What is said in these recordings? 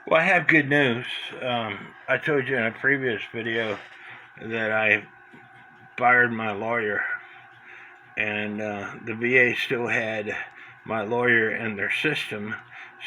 Well, I have good news. I told you in a previous video that I fired my lawyer, and the VA still had my lawyer in their system,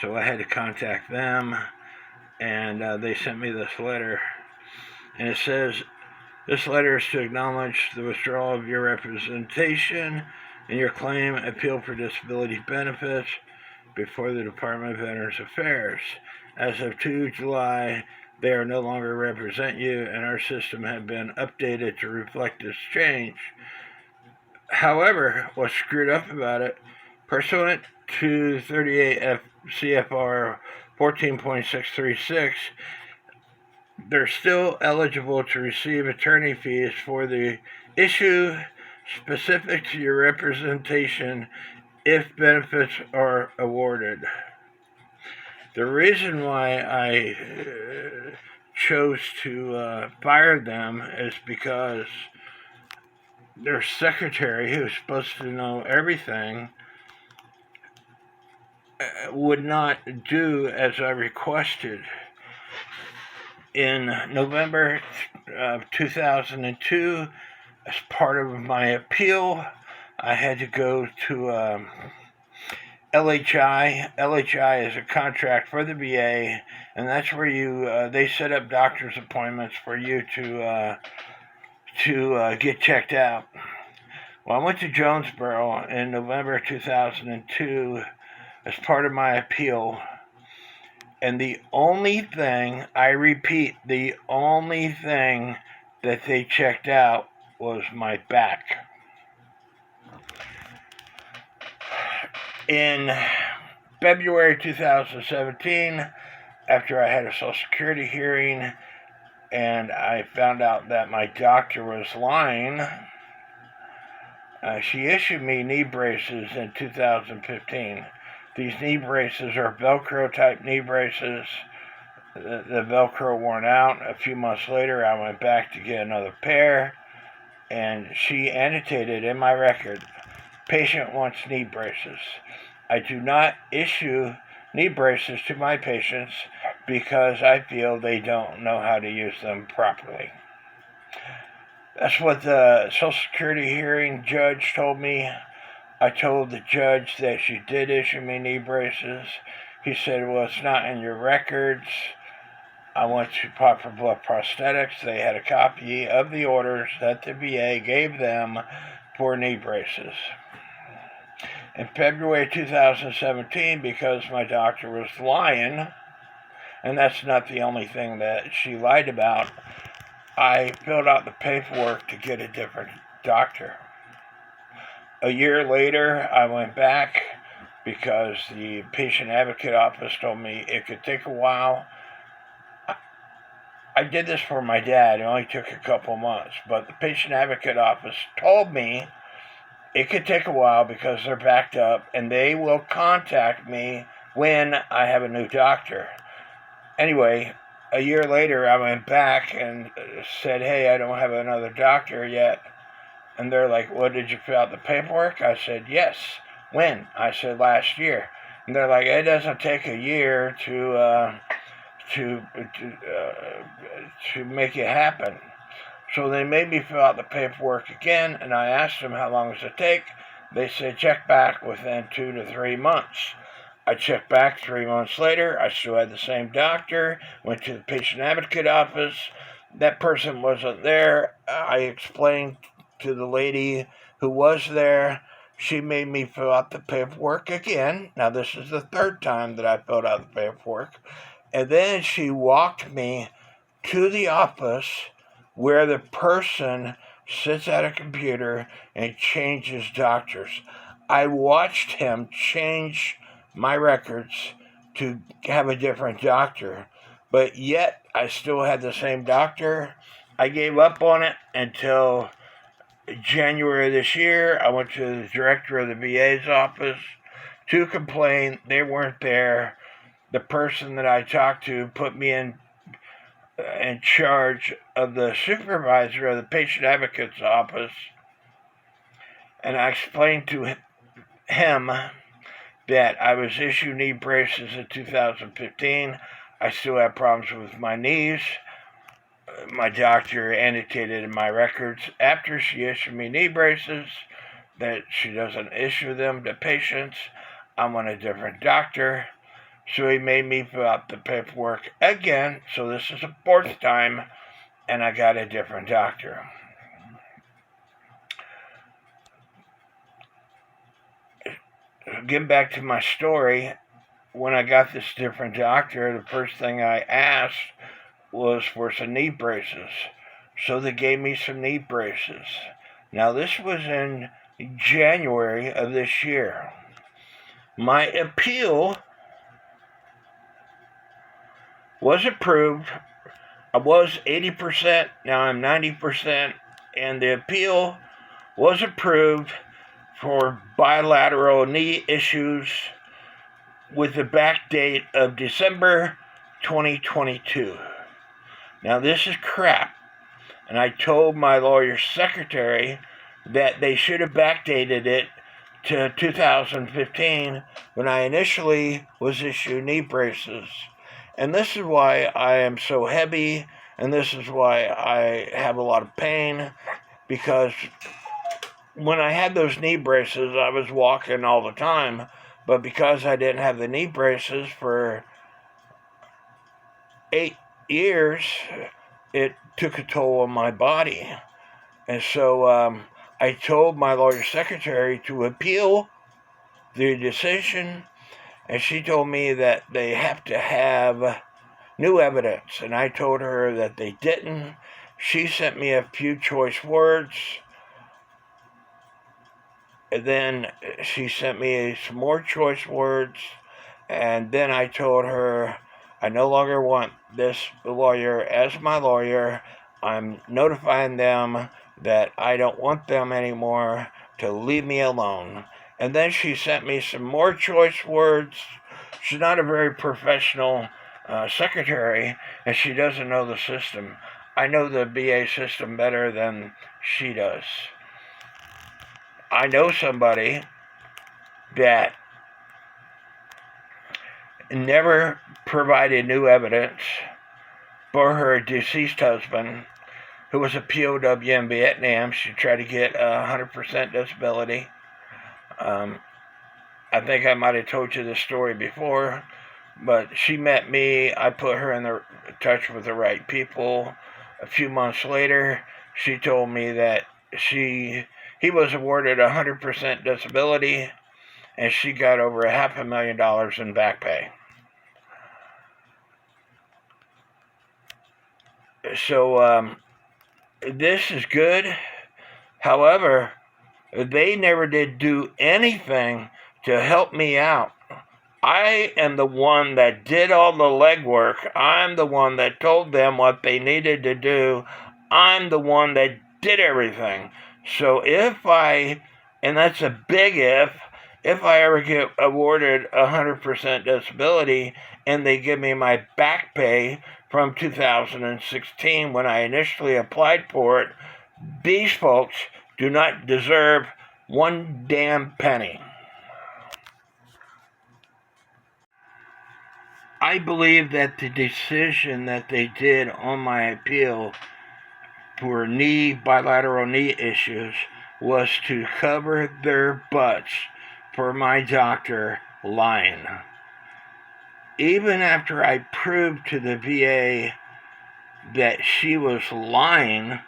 so I had to contact them, and they sent me this letter. And it says, this letter is to acknowledge the withdrawal of your representation in your claim appeal for disability benefits before the Department of Veterans Affairs. As of 2 July, they are no longer represent you, and our system has been updated to reflect this change. However, what's screwed up about it, pursuant to 38 CFR 14.636, they're still eligible to receive attorney fees for the issue specific to your representation if benefits are awarded. The reason why I chose to fire them is because their secretary, who's supposed to know everything, would not do as I requested. In November of 2002, as part of my appeal, I had to go to LHI. LHI is a contract for the VA, and that's where they set up doctor's appointments for you to get checked out. Well, I went to Jonesboro in November 2002 as part of my appeal, and the only thing, I repeat, the only thing that they checked out was my back. In February 2017, after I had a Social Security hearing and I found out that my doctor was lying, she issued me knee braces in 2015. These knee braces are Velcro type knee braces. The Velcro worn out. A few months later, I went back to get another pair, and she annotated in my record, patient wants knee braces. I do not issue knee braces to my patients because I feel they don't know how to use them properly. That's what the Social Security hearing judge told me. I told the judge that she did issue me knee braces. He said, well, it's not in your records. I went to Poplar Bluff Prosthetics. They had a copy of the orders that the VA gave them for knee braces. In February 2017, because my doctor was lying, and that's not the only thing that she lied about, I filled out the paperwork to get a different doctor. A year later, I went back because the patient advocate office told me it could take a while. I did this for my dad. It only took a couple months. But the patient advocate office told me it could take a while because they're backed up, and they will contact me when I have a new doctor. Anyway, a year later, I went back and said, hey, I don't have another doctor yet. And they're like, well, did you fill out the paperwork? I said, yes. When? I said, last year. And they're like, it doesn't take a year to make it happen. So they made me fill out the paperwork again, and I asked them how long does it take. They said, check back within 2 to 3 months. I checked back 3 months later. I still had the same doctor. Went to the patient advocate office. That person wasn't there. I explained to the lady who was there. She made me fill out the paperwork again. Now, this is the third time that I filled out the paperwork. And then she walked me to the office where the person sits at a computer and changes doctors. I watched him change my records to have a different doctor, but yet I still had the same doctor. I gave up on it until January of this year. I went to the director of the VA's office to complain. They weren't there. The person that I talked to put me in charge of the supervisor of the patient advocate's office, and I explained to him that I was issued knee braces in 2015. I still have problems with my knees. My doctor indicated in my records after she issued me knee braces that she doesn't issue them to patients. I'm on a different doctor. So he made me fill out the paperwork again. So this is the fourth time, and I got a different doctor. Getting back to my story, when I got this different doctor, the first thing I asked was for some knee braces. So they gave me some knee braces. Now this was in January of this year. My appeal was approved. I was 80%, now I'm 90%, and the appeal was approved for bilateral knee issues with the back date of December 2022. Now this is crap, and I told my lawyer's secretary that they should have backdated it to 2015 when I initially was issued knee braces. And this is why I am so heavy, and this is why I have a lot of pain, because when I had those knee braces, I was walking all the time, but because I didn't have the knee braces for 8 years, it took a toll on my body. And so I told my lawyer's secretary to appeal the decision, and she told me that they have to have new evidence, and I told her that they didn't. She sent me a few choice words, and then she sent me some more choice words, and then I told her I no longer want this lawyer as my lawyer. I'm notifying them that I don't want them anymore, to leave me alone. And then she sent me some more choice words. She's not a very professional secretary, and she doesn't know the system. I know the VA system better than she does. I know somebody that never provided new evidence for her deceased husband, who was a POW in Vietnam. She tried to get 100% disability. I think I might have told you this story before, but she met me. I put her in touch with the right people. A few months later, she told me that he was awarded 100% disability, and she got over $500,000 in back pay. So this is good. However, they never did do anything to help me out. I am the one that did all the legwork. I'm the one that told them what they needed to do. I'm the one that did everything. So and that's a big if I ever get awarded 100% disability and they give me my back pay from 2016 when I initially applied for it, these folks do not deserve one damn penny. I believe that the decision that they did on my appeal for bilateral knee issues was to cover their butts for my doctor lying. Even after I proved to the VA that she was lying,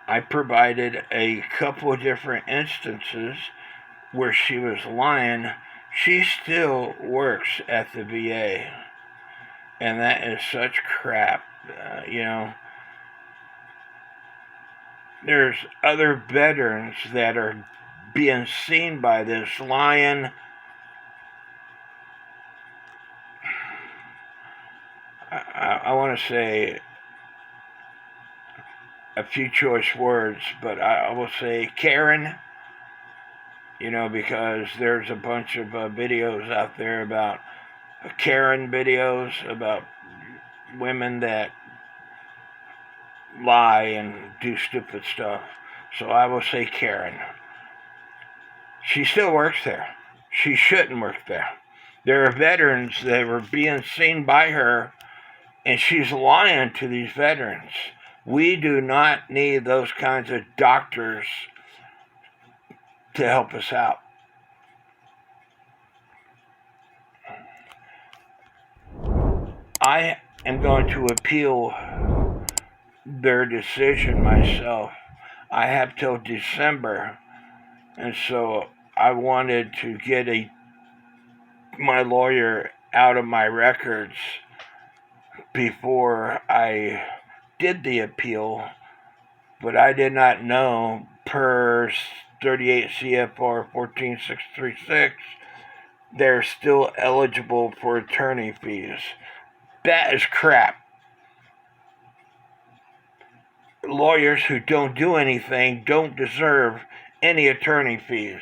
I provided a couple of different instances where she was lying. She still works at the VA. And that is such crap. There's other veterans that are being seen by this lying. I want to say a few choice words, but I will say Karen, because there's a bunch of videos out there about Karen videos about women that lie and do stupid stuff. So I will say Karen. She still works there. She shouldn't work there. There are veterans that were being seen by her And she's lying to these veterans. We do not need those kinds of doctors to help us out. I am going to appeal their decision myself. I have till December, and so I wanted to get my lawyer out of my records before I did the appeal, but I did not know per 38 CFR 14636 they're still eligible for attorney fees. That is crap. Lawyers who don't do anything don't deserve any attorney fees.